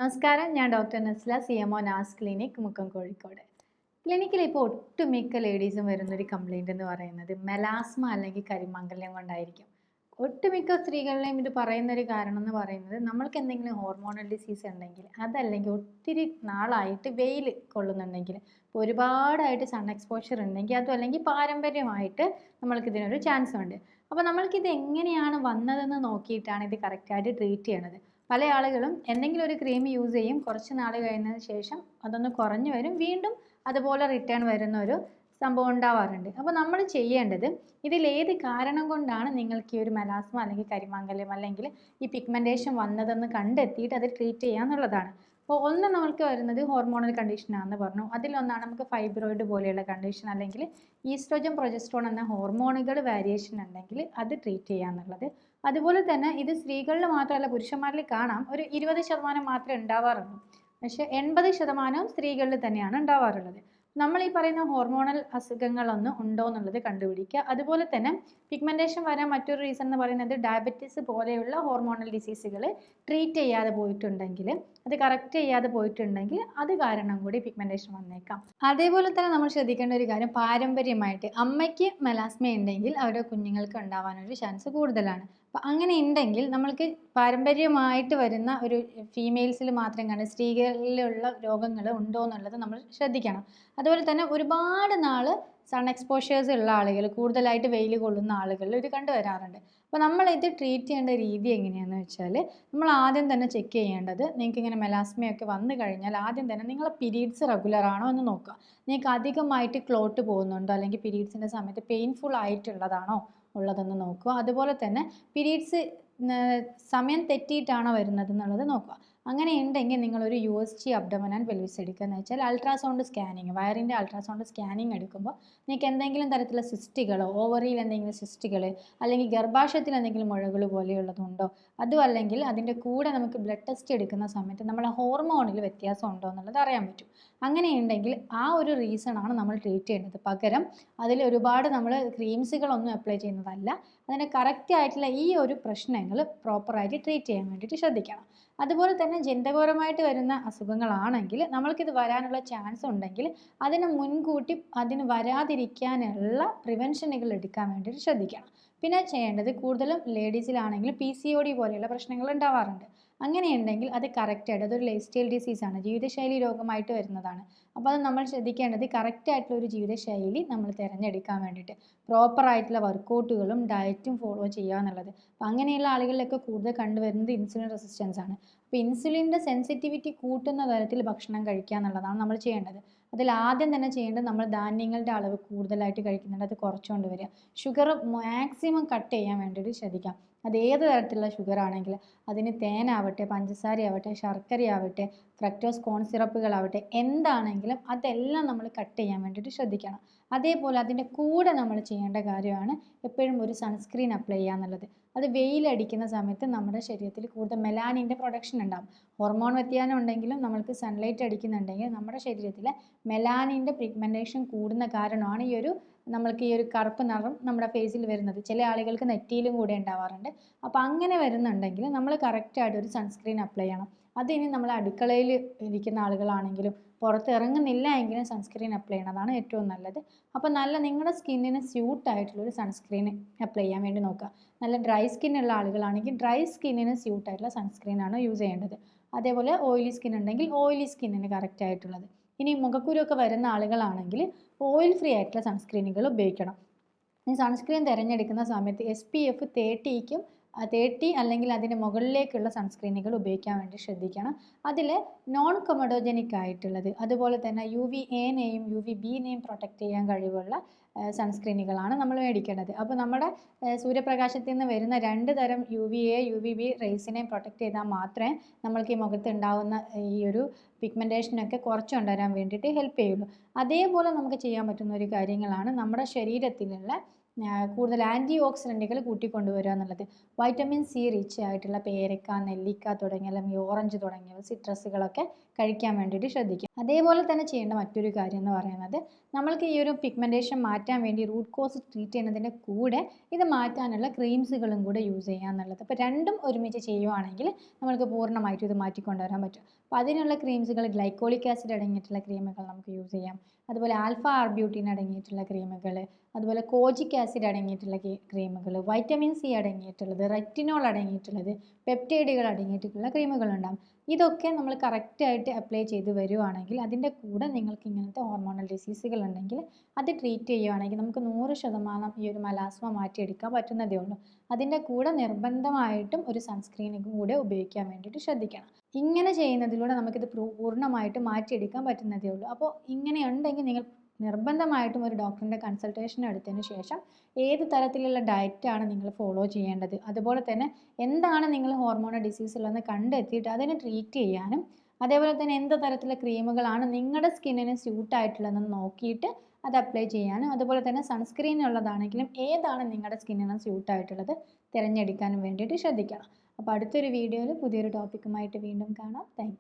നമസ്കാരം, ഞാൻ doctor Nasla, CMO നാസ് clinic, Mukkam, Kozhikode. ക്ലിനിക്കിൽ ഇപ്പോൾ ഒട്ടുമിക്ക ലേഡീസും വരുന്നൊരു കംപ്ലൈൻറ്റ് എന്ന് പറയുന്നത് മെലാസ്മ അല്ലെങ്കിൽ കരിമംഗല്യം കൊണ്ടായിരിക്കും. ഒട്ടുമിക്ക സ്ത്രീകളിലെയും ഇത് പറയുന്നൊരു കാരണം എന്ന് പറയുന്നത് നമ്മൾക്ക് എന്തെങ്കിലും ഹോർമോണൽ ഡിസീസ് ഉണ്ടെങ്കിൽ, അതല്ലെങ്കിൽ ഒത്തിരി നാളായിട്ട് വെയിൽ കൊള്ളുന്നുണ്ടെങ്കിൽ, ഇപ്പോൾ ഒരുപാടായിട്ട് സൺ എക്സ്പോഷർ ഉണ്ടെങ്കിൽ, അതും അല്ലെങ്കിൽ പാരമ്പര്യമായിട്ട് നമ്മൾക്കിതിനൊരു ചാൻസ് ഉണ്ട്. അപ്പോൾ നമ്മൾക്കിത് എങ്ങനെയാണ് വന്നതെന്ന് നോക്കിയിട്ടാണ് ഇത് കറക്റ്റായിട്ട് ട്രീറ്റ് ചെയ്യണത്. പല ആളുകളും എന്തെങ്കിലും ഒരു ക്രീം യൂസ് ചെയ്യും, കുറച്ച് നാൾ കഴിഞ്ഞതിന് ശേഷം അതൊന്ന് കുറഞ്ഞു വരും, വീണ്ടും അതുപോലെ റിട്ടേൺ വരുന്ന ഒരു സംഭവം ഉണ്ടാവാറുണ്ട്. അപ്പോൾ നമ്മൾ ചെയ്യേണ്ടത് ഇതിലേത് കാരണം കൊണ്ടാണ് നിങ്ങൾക്ക് ഈ ഒരു മെലാസ്മ അല്ലെങ്കിൽ കരിമംഗല്യം അല്ലെങ്കിൽ ഈ പിഗ്മെൻറ്റേഷൻ വന്നതെന്ന് കണ്ടെത്തിയിട്ട് അത് ട്രീറ്റ് ചെയ്യുക എന്നുള്ളതാണ്. അപ്പോൾ ഒന്ന് നമ്മൾക്ക് വരുന്നത് ഹോർമോണൽ കണ്ടീഷനാണെന്ന് പറഞ്ഞു. അതിലൊന്നാണ് നമുക്ക് ഫൈബ്രോയിഡ് പോലെയുള്ള കണ്ടീഷൻ അല്ലെങ്കിൽ ഈസ്ട്രോജൻ പ്രൊജസ്ട്രോൺ എന്ന ഹോർമോണുകൾ വേരിയേഷൻ ഉണ്ടെങ്കിൽ അത് ട്രീറ്റ് ചെയ്യുക എന്നുള്ളത്. അതുപോലെ തന്നെ ഇത് സ്ത്രീകളിൽ മാത്രമല്ല പുരുഷന്മാരിൽ കാണാം, ഒരു 20% മാത്രമേ ഉണ്ടാവാറുള്ളൂ. പക്ഷേ 80% സ്ത്രീകളിൽ തന്നെയാണ് ഉണ്ടാവാറുള്ളത്. നമ്മൾ ഈ പറയുന്ന ഹോർമോണൽ അസുഖങ്ങളൊന്നും ഉണ്ടോ എന്നുള്ളത് കണ്ടുപിടിക്കുക. അതുപോലെ തന്നെ പിഗ്മെൻറ്റേഷൻ വരാൻ മറ്റൊരു റീസൺ എന്ന് പറയുന്നത് ഡയബറ്റീസ് പോലെയുള്ള ഹോർമോണൽ ഡിസീസുകൾ ട്രീറ്റ് ചെയ്യാതെ പോയിട്ടുണ്ടെങ്കിൽ, അത് കറക്റ്റ് ചെയ്യാതെ പോയിട്ടുണ്ടെങ്കിൽ അത് കാരണം കൂടി പിഗ്മെൻറ്റേഷൻ വന്നേക്കാം. അതേപോലെ തന്നെ നമ്മൾ ശ്രദ്ധിക്കേണ്ട ഒരു കാര്യം, പാരമ്പര്യമായിട്ട് അമ്മയ്ക്ക് മെലാസ്മ ഉണ്ടെങ്കിൽ അവരുടെ കുഞ്ഞുങ്ങൾക്ക് ഉണ്ടാവാനൊരു ചാൻസ് കൂടുതലാണ്. അപ്പം അങ്ങനെ ഉണ്ടെങ്കിൽ നമ്മൾക്ക് പാരമ്പര്യമായിട്ട് വരുന്ന ഒരു ഫീമെയിൽസിൽ മാത്രം കണ്ട് സ്ത്രീകളിലുള്ള രോഗങ്ങൾ ഉണ്ടോ എന്നുള്ളത് നമ്മൾ ശ്രദ്ധിക്കണം. അതുപോലെ തന്നെ ഒരുപാട് നാൾ സൺ എക്സ്പോഷേഴ്സ് ഉള്ള ആളുകൾ, കൂടുതലായിട്ട് വെയിൽ കൊള്ളുന്ന ആളുകളിൽ ഇത് കണ്ടുവരാറുണ്ട്. അപ്പോൾ നമ്മളിത് ട്രീറ്റ് ചെയ്യേണ്ട രീതി എങ്ങനെയാണെന്ന് വെച്ചാൽ, നമ്മൾ ആദ്യം തന്നെ ചെക്ക് ചെയ്യേണ്ടത്, നിങ്ങൾക്ക് ഇങ്ങനെ മെലാസ്മയൊക്കെ വന്നു കഴിഞ്ഞാൽ ആദ്യം തന്നെ നിങ്ങളെ പീരീഡ്സ് റെഗുലർ ആണോ എന്ന് നോക്കുക. നിങ്ങൾക്ക് അധികമായിട്ട് ക്ലോട്ട് പോകുന്നുണ്ടോ അല്ലെങ്കിൽ പീരീഡ്സിൻ്റെ സമയത്ത് പെയിൻഫുൾ ആയിട്ടുള്ളതാണോ ഉള്ളതെന്ന് നോക്കുക. അതുപോലെ തന്നെ പീരീഡ്സ് സമയം തെറ്റിയിട്ടാണോ വരുന്നത് എന്നുള്ളത് നോക്കുക. അങ്ങനെ ഉണ്ടെങ്കിൽ നിങ്ങളൊരു USG അബ്ഡോമൻ ആൻഡ് പെൽവിസ് എടുക്കുക. എന്ന് വെച്ചാൽ അൾട്രാസൗണ്ട് സ്കാനിങ്, വയറിൻ്റെ അൾട്രാസൗണ്ട് സ്കാനിങ് എടുക്കുമ്പോൾ നിങ്ങൾക്ക് എന്തെങ്കിലും തരത്തിലുള്ള സിസ്റ്റുകളോ, ഓവറിയിൽ എന്തെങ്കിലും സിസ്റ്റുകൾ, അല്ലെങ്കിൽ ഗർഭാശയത്തിൽ എന്തെങ്കിലും മുഴകൾ പോലെയുള്ളതുണ്ടോ, അതും അല്ലെങ്കിൽ അതിൻ്റെ കൂടെ നമുക്ക് ബ്ലഡ് ടെസ്റ്റ് എടുക്കുന്ന സമയത്ത് നമ്മുടെ ഹോർമോണിൽ വ്യത്യാസം ഉണ്ടോ എന്നുള്ളത് അറിയാൻ പറ്റും. അങ്ങനെയുണ്ടെങ്കിൽ ആ ഒരു റീസണാണ് നമ്മൾ ട്രീറ്റ് ചെയ്യേണ്ടത്. പകരം അതിൽ ഒരുപാട് നമ്മൾ ക്രീംസുകളൊന്നും അപ്ലൈ ചെയ്യുന്നതല്ല. അതിന് കറക്റ്റ് ആയിട്ടുള്ള ഈ ഒരു പ്രശ്നങ്ങൾ പ്രോപ്പറായിട്ട് ട്രീറ്റ് ചെയ്യാൻ വേണ്ടിയിട്ട് ശ്രദ്ധിക്കണം. അതുപോലെ തന്നെ ജനിതകപരമായിട്ട് വരുന്ന അസുഖങ്ങളാണെങ്കിൽ നമ്മൾക്കിത് വരാനുള്ള ചാൻസ് ഉണ്ടെങ്കിൽ അതിന് മുൻകൂട്ടി അതിന് വരാതിരിക്കാനുള്ള പ്രിവെൻഷനുകൾ എടുക്കാൻ വേണ്ടിയിട്ട് ശ്രദ്ധിക്കണം. പിന്നെ ചെയ്യേണ്ടത്, കൂടുതലും ലേഡീസിലാണെങ്കിൽ PCOD പോലെയുള്ള പ്രശ്നങ്ങൾ ഉണ്ടാവാറുണ്ട്. അങ്ങനെയുണ്ടെങ്കിൽ അത് കറക്റ്റായിട്ട്, അതൊരു ലൈഫ് സ്റ്റൈൽ ഡിസീസാണ്, ജീവിതശൈലി രോഗമായിട്ട് വരുന്നതാണ്. അപ്പോൾ അത് നമ്മൾ ശ്രദ്ധിക്കേണ്ടത് കറക്റ്റായിട്ടുള്ള ഒരു ജീവിതശൈലി നമ്മൾ തിരഞ്ഞെടുക്കാൻ വേണ്ടിയിട്ട് പ്രോപ്പറായിട്ടുള്ള വർക്കൗട്ടുകളും ഡയറ്റും ഫോളോ ചെയ്യുക എന്നുള്ളത്. അപ്പോൾ അങ്ങനെയുള്ള ആളുകളിലൊക്കെ കൂടുതൽ കണ്ടുവരുന്നത് ഇൻസുലിൻ റെസിസ്റ്റൻസ് ആണ്. അപ്പോൾ ഇൻസുലിൻ്റെ സെൻസിറ്റിവിറ്റി കൂട്ടുന്ന തരത്തിൽ ഭക്ഷണം കഴിക്കുക എന്നുള്ളതാണ് നമ്മൾ ചെയ്യേണ്ടത്. അതിൽ ആദ്യം തന്നെ ചെയ്യേണ്ടത്, നമ്മൾ ധാന്യങ്ങളുടെ അളവ് കൂടുതലായിട്ട് കഴിക്കുന്നുണ്ട്, അത് കുറച്ചുകൊണ്ട് വരിക. ഷുഗർ മാക്സിമം കട്ട് ചെയ്യാൻ വേണ്ടിയിട്ട് ശ്രദ്ധിക്കാം. അത് ഏത് തരത്തിലുള്ള ഷുഗർ ആണെങ്കിലും, അതിന് തേനാവട്ടെ, പഞ്ചസാരയാവട്ടെ, ശർക്കരയാവട്ടെ, ഫ്രക്ടോസ് കോൺ സിറപ്പുകളാവട്ടെ, എന്താണെങ്കിലും അതെല്ലാം നമ്മൾ കട്ട് ചെയ്യാൻ വേണ്ടിയിട്ട് ശ്രദ്ധിക്കണം. അതേപോലെ അതിൻ്റെ കൂടെ നമ്മൾ ചെയ്യേണ്ട കാര്യമാണ് എപ്പോഴും ഒരു സൺസ്ക്രീൻ അപ്ലൈ ചെയ്യുക എന്നുള്ളത്. അത് വെയിലടിക്കുന്ന സമയത്ത് നമ്മുടെ ശരീരത്തിൽ കൂടുതൽ മെലാനിൻ്റെ പ്രൊഡക്ഷൻ ഉണ്ടാകും. ഹോർമോൺ വ്യതിയാനം ഉണ്ടെങ്കിലും നമ്മൾക്ക് സൺലൈറ്റ് അടിക്കുന്നുണ്ടെങ്കിൽ നമ്മുടെ ശരീരത്തിലെ മെലാനിൻ്റെ പിഗ്മെൻറ്റേഷൻ കൂടുന്ന കാരണമാണ് നമ്മൾക്ക് ഈ ഒരു കറുപ്പ് നിറം നമ്മുടെ ഫേസിൽ വരുന്നത്. ചില ആളുകൾക്ക് നെറ്റിയിലും കൂടെ ഉണ്ടാവാറുണ്ട്. അപ്പോൾ അങ്ങനെ വരുന്നുണ്ടെങ്കിൽ നമ്മൾ കറക്റ്റായിട്ട് ഒരു സൺസ്ക്രീൻ അപ്ലൈ ചെയ്യണം. അതിനി നമ്മൾ അടുക്കളയിൽ ഇരിക്കുന്ന ആളുകളാണെങ്കിലും പുറത്ത് ഇറങ്ങുന്നില്ല എങ്കിലും സൺസ്ക്രീൻ അപ്ലൈ ചെയ്യണതാണ് ഏറ്റവും നല്ലത്. അപ്പോൾ നിങ്ങളുടെ സ്കിന്നിന് സ്യൂട്ടായിട്ടുള്ളൊരു സൺസ്ക്രീൻ അപ്ലൈ ചെയ്യാൻ വേണ്ടി നോക്കുക. നല്ല ഡ്രൈ സ്കിന്നുള്ള ആളുകളാണെങ്കിൽ ഡ്രൈ സ്കിന്നിന് സ്യൂട്ടായിട്ടുള്ള സൺസ്ക്രീനാണ് യൂസ് ചെയ്യേണ്ടത്. അതേപോലെ ഓയിലി സ്കിൻ ഉണ്ടെങ്കിൽ ഓയിലി സ്കിന്നിന് കറക്റ്റ് ആയിട്ടുള്ളത്. ഇനി മുഖക്കുരുവൊക്കെ വരുന്ന ആളുകളാണെങ്കിൽ ഓയിൽ ഫ്രീ ആയിട്ടുള്ള സൺസ്ക്രീനുകൾ ഉപയോഗിക്കണം. ഈ സൺസ്ക്രീൻ തിരഞ്ഞെടുക്കുന്ന സമയത്ത് SPF 30 അല്ലെങ്കിൽ അതിന് മുകളിലേക്കുള്ള സൺസ്ക്രീനുകൾ ഉപയോഗിക്കാൻ വേണ്ടി ശ്രദ്ധിക്കണം. അതിൽ നോൺ കൊമഡോജനിക് ആയിട്ടുള്ളത്, അതുപോലെ തന്നെ UVA-നെയും UVB-നെയും പ്രൊട്ടക്റ്റ് ചെയ്യാൻ കഴിവുള്ള സൺസ്ക്രീനുകളാണ് നമ്മൾ മേടിക്കേണ്ടത്. അപ്പോൾ നമ്മുടെ സൂര്യപ്രകാശത്തിൽ നിന്ന് വരുന്ന 2 തരം UVA UVB റേസിനെയും പ്രൊട്ടക്റ്റ് ചെയ്താൽ മാത്രമേ നമ്മൾക്ക് ഈ മുഖത്ത് ഉണ്ടാകുന്ന ഈ ഒരു പിഗ്മെൻറ്റേഷനൊക്കെ കുറച്ച് കൊണ്ടുവരാൻ വേണ്ടിയിട്ട് ഹെൽപ്പ് ചെയ്യുള്ളൂ. അതേപോലെ നമുക്ക് ചെയ്യാൻ പറ്റുന്ന ഒരു കാര്യങ്ങളാണ് നമ്മുടെ ശരീരത്തിലുള്ള കൂടുതൽ ആൻറ്റി ഓക്സിഡൻറ്റുകൾ കൂട്ടിക്കൊണ്ടുവരിക എന്നുള്ളത്. വൈറ്റമിൻ സി റിച്ച് ആയിട്ടുള്ള പേരക്ക, നെല്ലിക്ക തുടങ്ങിയ അല്ലെങ്കിൽ ഓറഞ്ച് തുടങ്ങിയ സിട്രസുകളൊക്കെ കഴിക്കാൻ വേണ്ടിയിട്ട് ശ്രദ്ധിക്കുക. അതേപോലെ തന്നെ ചെയ്യേണ്ട മറ്റൊരു കാര്യം എന്ന് പറയുന്നത്, നമ്മൾക്ക് ഈ ഒരു പിഗ്മെൻറ്റേഷൻ മാറ്റാൻ വേണ്ടി റൂട്ട് കോസ് ട്രീറ്റ് ചെയ്യുന്നതിൻ്റെ കൂടെ ഇത് മാറ്റാനുള്ള ക്രീംസുകളും കൂടെ യൂസ് ചെയ്യുക എന്നുള്ളത്. അപ്പോൾ രണ്ടും ഒരുമിച്ച് ചെയ്യുവാണെങ്കിൽ നമ്മൾക്ക് പൂർണ്ണമായിട്ടും ഇത് മാറ്റിക്കൊണ്ടുവരാൻ പറ്റും. അപ്പോൾ അതിനുള്ള ക്രീംസുകൾ ഗ്ലൈക്കോളിക് ആസിഡ് അടങ്ങിയിട്ടുള്ള ക്രീമുകൾ നമുക്ക് യൂസ് ചെയ്യാം. അതുപോലെ ആൽഫ ആർബ്യൂട്ടിൻ അടങ്ങിയിട്ടുള്ള ക്രീമുകൾ, അതുപോലെ കോജിക് ആസിഡ് അടങ്ങിയിട്ടുള്ള ക്രീമുകൾ, വൈറ്റമിൻ സി അടങ്ങിയിട്ടുള്ളത്, റെറ്റിനോൾ അടങ്ങിയിട്ടുള്ളത്, പെപ്റ്റൈഡുകൾ അടങ്ങിയിട്ടുള്ള ക്രീമുകളുണ്ടാകും. ഇതൊക്കെ നമ്മൾ കറക്റ്റായിട്ട് അപ്ലൈ ചെയ്ത് വരുവാണെങ്കിൽ അതിൻ്റെ കൂടെ നിങ്ങൾക്ക് ഇങ്ങനത്തെ ഹോർമോണൽ ഡിസീസുകൾ ഉണ്ടെങ്കിൽ അത് ട്രീറ്റ് ചെയ്യുവാണെങ്കിൽ നമുക്ക് 100% ഈ ഒരു മെലാസ്മ മാറ്റിയെടുക്കാൻ പറ്റുന്നതേ ഉള്ളൂ. അതിൻ്റെ കൂടെ നിർബന്ധമായിട്ടും ഒരു സൺസ്ക്രീനും കൂടെ ഉപയോഗിക്കാൻ വേണ്ടിയിട്ട് ശ്രദ്ധിക്കണം. ഇങ്ങനെ ചെയ്യുന്നതിലൂടെ നമുക്കിത് പൂർണ്ണമായിട്ട് മാറ്റിയെടുക്കാൻ പറ്റുന്നതേ ഉള്ളൂ. അപ്പോൾ ഇങ്ങനെയുണ്ടെങ്കിൽ നിങ്ങൾ നിർബന്ധമായിട്ടും ഒരു ഡോക്ടറിൻ്റെ കൺസൾട്ടേഷൻ എടുത്തതിന് ശേഷം ഏത് തരത്തിലുള്ള ഡയറ്റാണ് നിങ്ങൾ ഫോളോ ചെയ്യേണ്ടത്, അതുപോലെ തന്നെ എന്താണ് നിങ്ങൾ ഹോർമോണൽ ഡിസീസുള്ളതെന്ന് കണ്ടെത്തിയിട്ട് അതിനെ ട്രീറ്റ് ചെയ്യാനും, അതേപോലെ തന്നെ എന്ത് തരത്തിലുള്ള ക്രീമുകളാണ് നിങ്ങളുടെ സ്കിന്നിന് സ്യൂട്ടായിട്ടുള്ളതെന്ന് നോക്കിയിട്ട് അത് അപ്ലൈ ചെയ്യാനും, അതുപോലെ തന്നെ സൺസ്ക്രീൻ ഉള്ളതാണെങ്കിലും ഏതാണ് നിങ്ങളുടെ സ്കിന്നിന് സ്യൂട്ടായിട്ടുള്ളത് തിരഞ്ഞെടുക്കാനും വേണ്ടിയിട്ട് ശ്രദ്ധിക്കണം. അപ്പോൾ അടുത്തൊരു വീഡിയോയിൽ പുതിയൊരു ടോപ്പിക്കുമായിട്ട് വീണ്ടും കാണാം. Thank you.